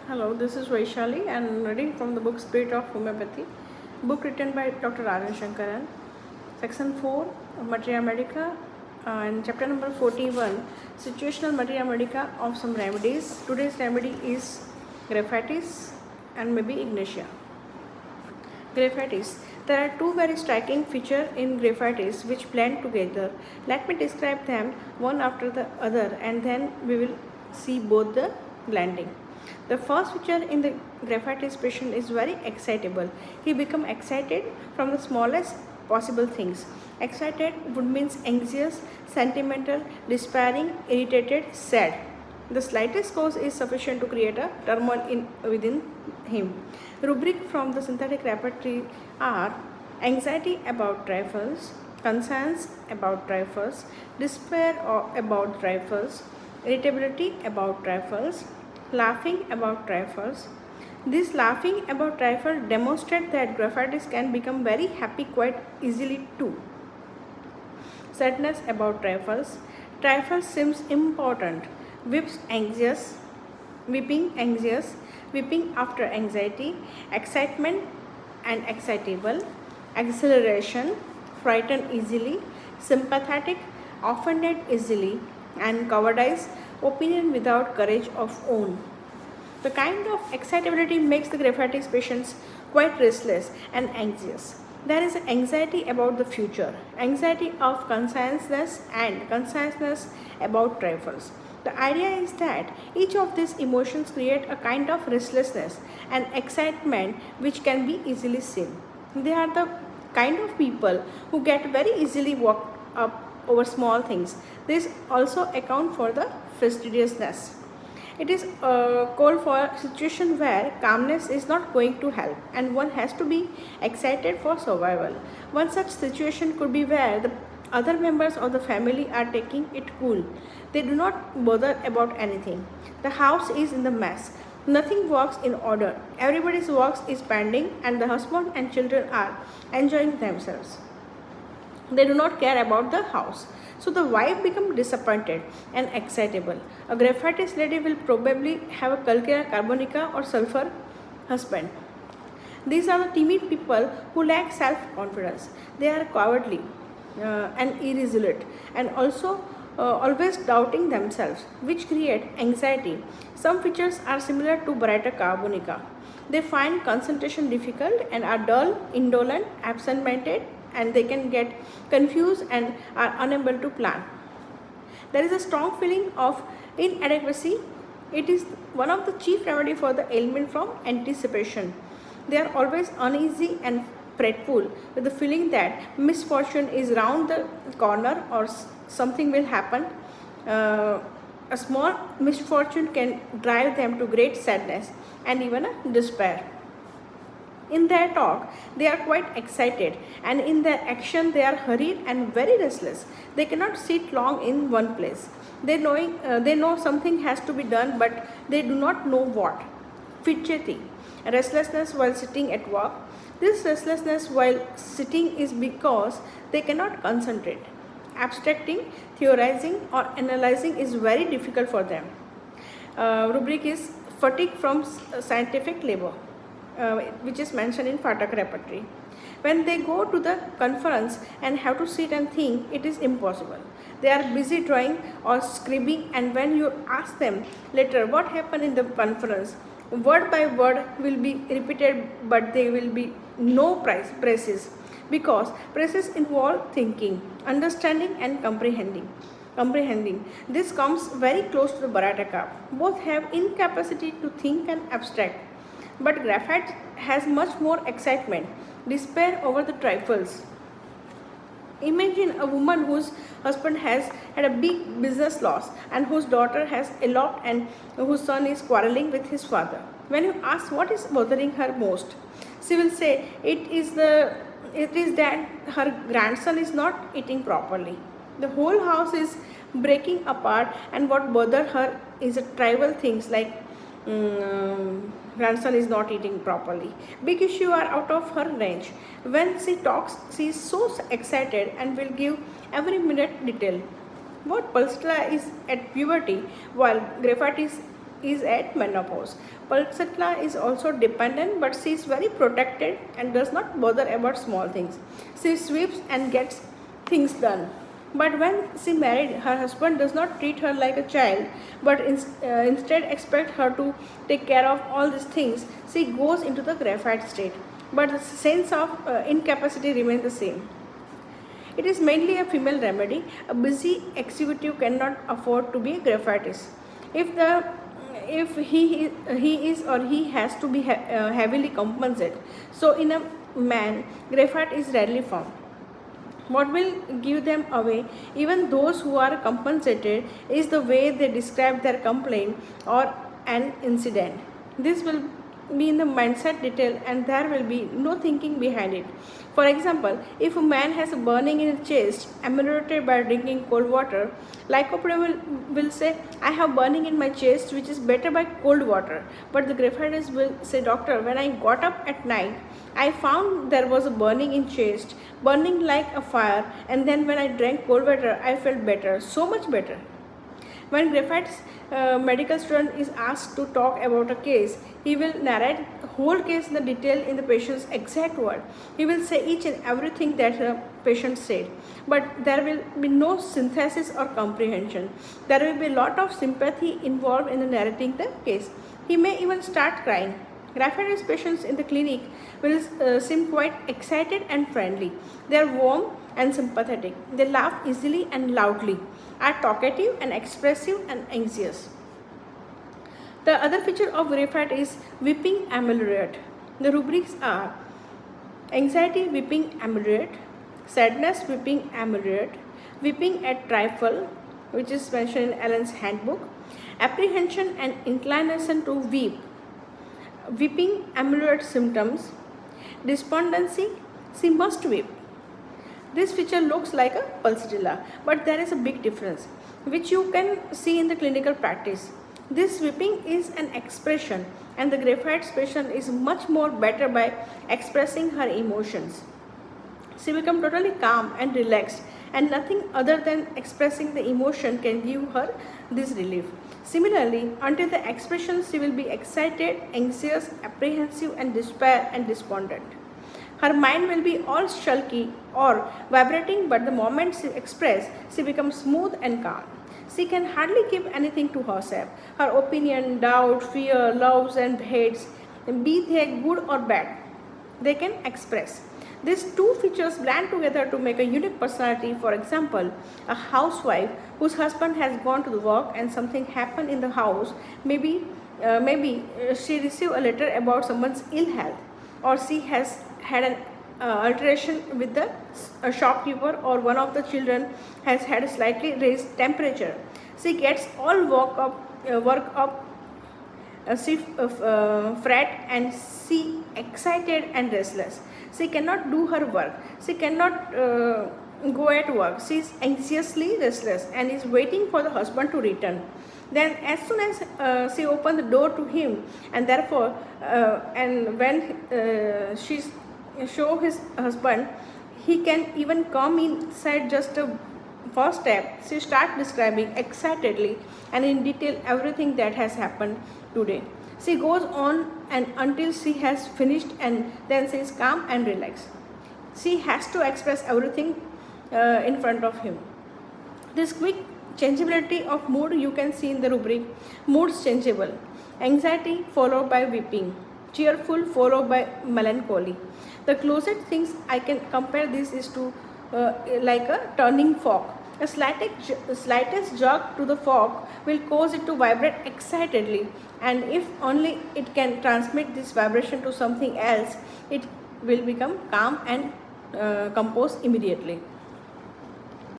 Hello, this is Vaishali and I'm reading from the book Spirit of Homeopathy, book written by Dr. Rajan Sankaran, section 4, materia medica, and chapter number 41, situational materia medica of some remedies. Today's remedy is Graphitis and maybe ignatia. Graphitis. There are two very striking features in Graphitis which blend together. Let me describe them one after the other and then we will see both the blending. The first feature in the Graphitis patient is very excitable. He becomes excited from the smallest possible things. Excited would means anxious, sentimental, despairing, irritated, sad. The slightest cause is sufficient to create a turmoil within him. Rubric from the synthetic repertory are anxiety about trifles, concerns about trifles, despair about trifles, irritability about trifles, laughing about trifles. This laughing about trifles demonstrates that Graphitis can become very happy quite easily too. Sadness about trifles. Trifles seems important. Weeping anxious, weeping after anxiety, excitement and excitable, acceleration, frightened easily, sympathetic, offended easily, and cowardice, opinion without courage of own. The kind of excitability makes the Graphitis patients quite restless and anxious. There is anxiety about the future, anxiety of consciousness and consciousness about trifles. The idea is that each of these emotions create a kind of restlessness and excitement which can be easily seen. They are the kind of people who get very easily worked up over small things. This also account for the fastidiousness. It is called for a situation where calmness is not going to help and one has to be excited for survival. One such situation could be where the other members of the family are taking it cool. They do not bother about anything. The house is in the mess. Nothing works in order. Everybody's work is pending and the husband and children are enjoying themselves. They do not care about the house. So the wife becomes disappointed and excitable. A Graphitis lady will probably have a calcula carbonica or sulfur husband. These are the timid people who lack self-confidence. They are cowardly and irresolute and also always doubting themselves, which create anxiety. Some features are similar to Barata carbonica. They find concentration difficult and are dull, indolent, absent-minded, and they can get confused and are unable to plan. There is a strong feeling of inadequacy. It is one of the chief remedy for the ailment from anticipation. They are always uneasy and fretful with the feeling that misfortune is round the corner or something will happen. A small misfortune can drive them to great sadness and even a despair. In their talk, they are quite excited, and in their action, they are hurried and very restless. They cannot sit long in one place. They know something has to be done, but they do not know what. Fidgety, restlessness while sitting at work. This restlessness while sitting is because they cannot concentrate. Abstracting, theorizing, or analyzing is very difficult for them. Rubric is fatigue from scientific labor. Which is mentioned in Fatak repertory. When they go to the conference and have to sit and think, it is impossible. They are busy drawing or scribbling, and when you ask them later what happened in the conference, word by word will be repeated, but there will be no praises because praises involve thinking, understanding, and comprehending. This comes very close to the Barataka. Both have incapacity to think and abstract. But Graphite has much more excitement, despair over the trifles. Imagine a woman whose husband has had a big business loss and whose daughter has eloped and whose son is quarreling with his father. When you ask what is bothering her most, she will say it is that her grandson is not eating properly. The whole house is breaking apart, and what bothers her is trivial things like grandson is not eating properly. Big issue are out of her range. When she talks, she is so excited and will give every minute detail. What Pulstra is at puberty, while Graphitis is at menopause. Pulsatla is also dependent, but she is very protected and does not bother about small things. She sweeps and gets things done. But when she married, her husband does not treat her like a child, but instead expect her to take care of all these things. She goes into the graphite state, but the sense of incapacity remains the same. It is mainly a female remedy. A busy executive cannot afford to be a graphitis. If he is or he has to be heavily compensated. So in a man, graphite is rarely found. What will give them away, even those who are compensated, is the way they describe their complaint or an incident. This will be in the mindset detail and there will be no thinking behind it. For example, if a man has a burning in his chest ameliorated by drinking cold water, lycopene will say, I have burning in my chest which is better by cold water. But the graphitist will say, doctor, when I got up at night, I found there was a burning in chest, burning like a fire, and then when I drank cold water, I felt better, so much better. When Graphitis medical student is asked to talk about a case, he will narrate whole case in the detail in the patient's exact word. He will say each and everything that the patient said, but there will be no synthesis or comprehension. There will be a lot of sympathy involved in the narrating the case. He may even start crying. Graphitis patients in the clinic will seem quite excited and friendly. They are warm and sympathetic. They laugh easily and loudly, are talkative and expressive and anxious. The other feature of graphite is weeping ameliorate. The rubrics are anxiety weeping ameliorate, sadness weeping ameliorate, weeping at trifle, which is mentioned in Allen's handbook, apprehension and inclination to weep, weeping ameliorate symptoms, despondency, she must weep. This feature looks like a pulsatilla, but there is a big difference, which you can see in the clinical practice. This weeping is an expression, and the graphite patient is much more better by expressing her emotions. She becomes totally calm and relaxed, and nothing other than expressing the emotion can give her this relief. Similarly, until the expression, she will be excited, anxious, apprehensive, and despair and despondent. Her mind will be all sulky or vibrating, but the moment she expresses, she becomes smooth and calm. She can hardly keep anything to herself. Her opinion, doubt, fear, loves and hates, be they good or bad, they can express. These two features blend together to make a unique personality. For example, a housewife whose husband has gone to the work and something happened in the house, maybe she received a letter about someone's ill health, or she has had an alteration with the shopkeeper, or one of the children has had a slightly raised temperature. She gets all work up, she fret and she excited and restless. She cannot do her work. She cannot go at work. She is anxiously restless and is waiting for the husband to return. Then as soon as she opens the door to him, and therefore and when she show his husband, he can even come inside just a first step. She starts describing excitedly and in detail everything that has happened today. She goes on and until she has finished, and then she is calm and relaxed. She has to express everything in front of him. This quick changeability of mood you can see in the rubric. Moods changeable. Anxiety followed by weeping. Cheerful followed by melancholy. The closest things I can compare this is to like a turning fork. A slightest jerk to the fork will cause it to vibrate excitedly, and if only it can transmit this vibration to something else, it will become calm and composed immediately.